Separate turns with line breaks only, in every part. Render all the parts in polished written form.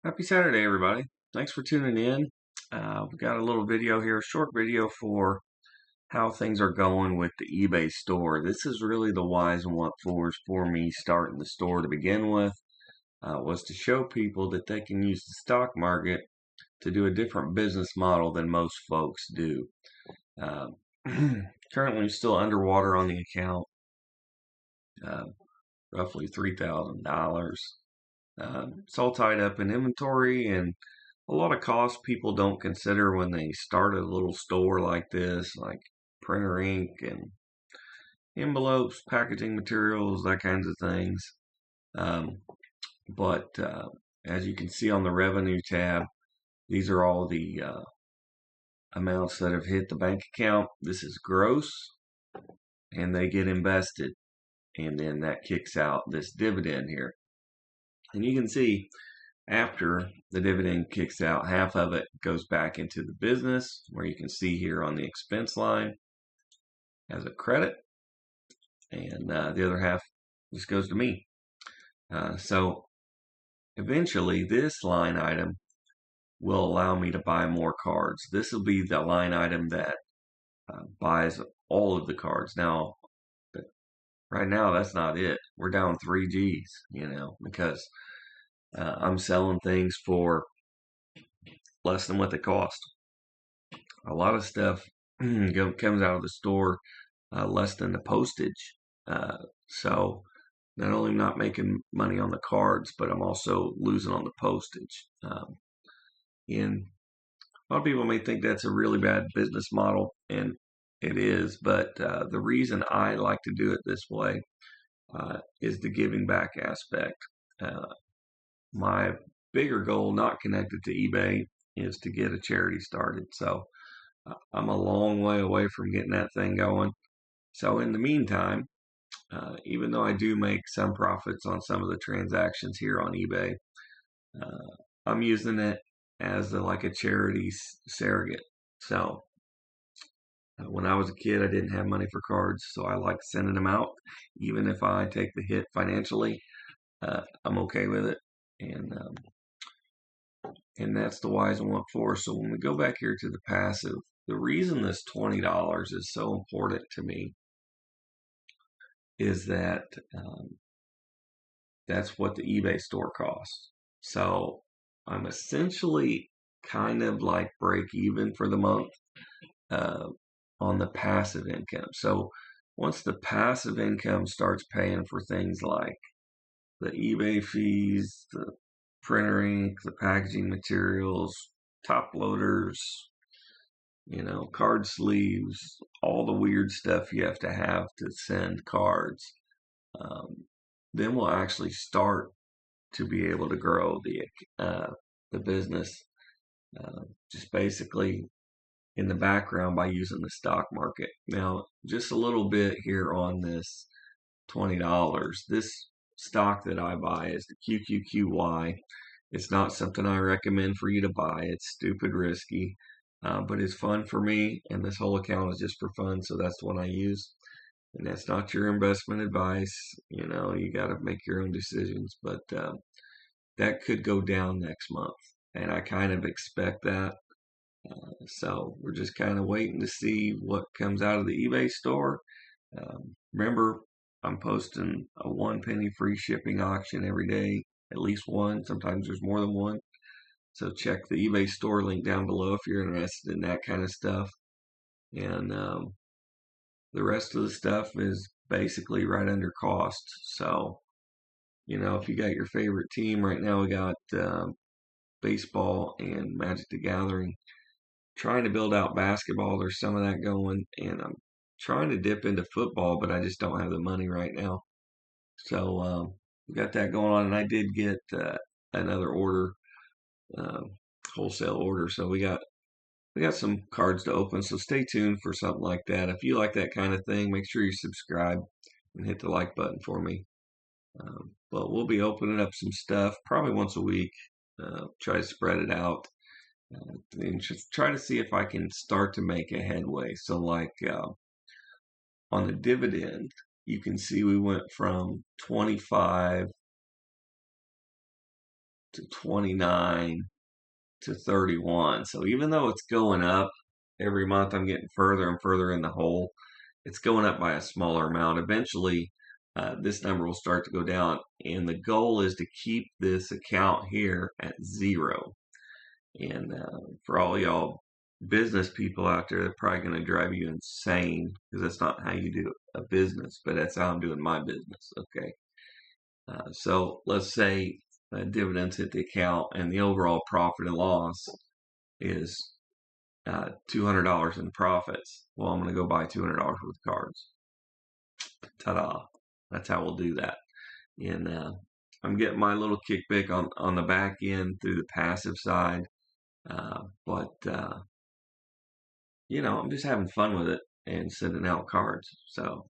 Happy Saturday, everybody. Thanks for tuning in. We've got a little video here, a short video for how things are going with the eBay store. This is really the whys and what fors for me starting the store to begin with, was to show people that they can use the stock market to do a different business model than most folks do. Um, Currently still underwater on the account, uh, roughly $3,000. It's all tied up in inventory and a lot of costs people don't consider when they start a little store like this, like printer ink and envelopes, packaging materials, that kinds of things. Um, but as you can see on the revenue tab, these are all the amounts that have hit the bank account. This is gross, and they get invested, and then that kicks out this dividend here. And you can see after the dividend kicks out, half of it goes back into the business, where you can see here on the expense line as a credit, and the other half just goes to me. So eventually, this line item will allow me to buy more cards. This will be the line item that buys all of the cards. Now, right now, that's not it. We're down 3 Gs, because I'm selling things for less than what they cost. A lot of stuff comes out of the store less than the postage. So not only am I not making money on the cards, but I'm also losing on the postage. And a lot of people may think that's a really bad business model, and it is. But the reason I like to do it this way is the giving back aspect. My bigger goal, not connected to eBay, is to get a charity started. So I'm a long way away from getting that thing going. So in the meantime, even though I do make some profits on some of the transactions here on eBay, I'm using it as like a charity surrogate. So when I was a kid, I didn't have money for cards, so I like sending them out. Even if I take the hit financially, I'm okay with it. And that's the whys and what for. So when we go back here to the passive, the reason this $20 is so important to me is that that's what the eBay store costs. So I'm essentially kind of like break even for the month on the passive income. So once the passive income starts paying for things like the eBay fees, the printer ink, the packaging materials, top loaders, card sleeves, all the weird stuff you have to send cards, then we'll actually start to be able to grow the business, just basically in the background by using the stock market. Now, just a little bit here on this $20. This stock that I buy is the QQQY. It's not something I recommend for you to buy. It's stupid risky, but it's fun for me, and this whole account is just for fun, so that's the one I use. And that's not your investment advice. You got to make your own decisions, but that could go down next month, and I kind of expect that. So we're just kind of waiting to see what comes out of the eBay store. Remember, I'm posting a 1 penny free shipping auction every day, at least one. Sometimes there's more than one. So check the eBay store link down below if you're interested in that kind of stuff. And the rest of the stuff is basically right under cost. So, if you got your favorite team right now, we got baseball and Magic the Gathering. Trying to build out basketball. There's some of that going, and I'm trying to dip into football, but I just don't have the money right now. So we got that going on, and I did get another order, wholesale order. So we got some cards to open. So stay tuned for something like that. If you like that kind of thing, make sure you subscribe and hit the like button for me. But we'll be opening up some stuff probably once a week. Try to spread it out. And just try to see if I can start to make a headway. So like on the dividend, you can see we went from 25 to 29 to 31. So even though it's going up every month, I'm getting further and further in the hole. It's going up by a smaller amount. Eventually, this number will start to go down, and the goal is to keep this account here at 0. And for all y'all business people out there, they're probably going to drive you insane because that's not how you do a business, but that's how I'm doing my business. Okay. So let's say dividends hit the account and the overall profit and loss is $200 in profits. Well, I'm going to go buy $200 worth of cards. Ta-da. That's how we'll do that. And I'm getting my little kickback on the back end through the passive side. But I'm just having fun with it and sending out cards. So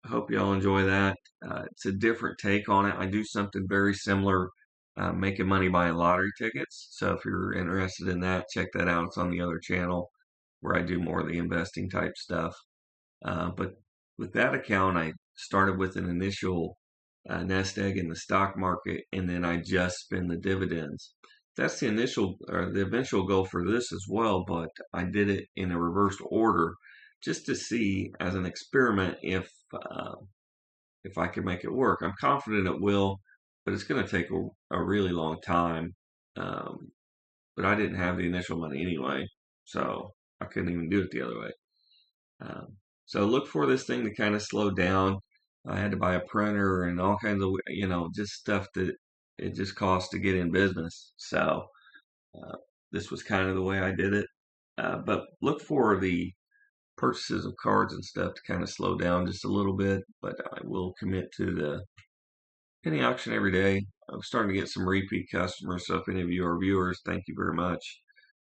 I hope y'all enjoy that. It's a different take on it. I do something very similar, making money buying lottery tickets. So if you're interested in that, check that out. It's on the other channel where I do more of the investing type stuff. But with that account, I started with an initial nest egg in the stock market, and then I just spend the dividends. That's the initial or the eventual goal for this as well, but I did it in a reversed order just to see as an experiment if I can make it work. I'm confident it will, but it's going to take a really long time. But I didn't have the initial money anyway, so I couldn't even do it the other way. So look for this thing to kind of slow down. I had to buy a printer and all kinds of, just stuff that it just costs to get in business. So this was kind of the way I did it. But look for the purchases of cards and stuff to kind of slow down just a little bit. But I will commit to the penny auction every day. I'm starting to get some repeat customers. So if any of you are viewers, thank you very much.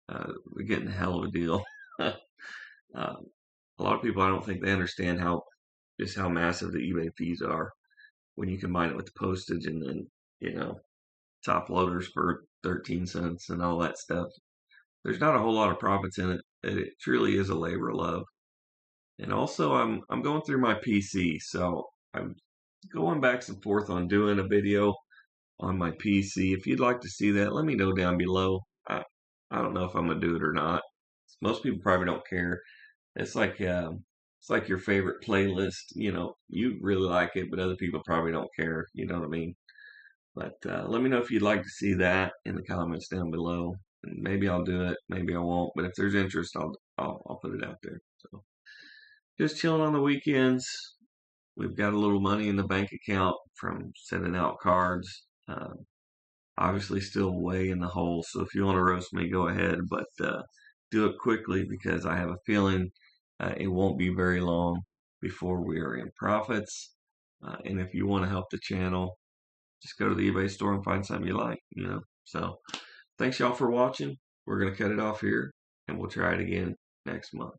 We're getting a hell of a deal. A lot of people, I don't think they understand how massive the eBay fees are when you combine it with the postage and then, top loaders for 13 cents and all that stuff. There's not a whole lot of profits in it. It truly is a labor of love. And also, I'm going through my PC, so I'm going back and forth on doing a video on my PC. If you'd like to see that, let me know down below. I don't know if I'm gonna do it or not. Most people probably don't care. It's like your favorite playlist. You really like it, but other people probably don't care. You know what I mean? But let me know if you'd like to see that in the comments down below. And maybe I'll do it, maybe I won't. But if there's interest, I'll put it out there. So just chilling on the weekends. We've got a little money in the bank account from sending out cards. Obviously, still way in the hole. So if you want to roast me, go ahead. But do it quickly because I have a feeling it won't be very long before we are in profits. And if you want to help the channel, just go to the eBay store and find something you like, So thanks y'all for watching. We're going to cut it off here and we'll try it again next month.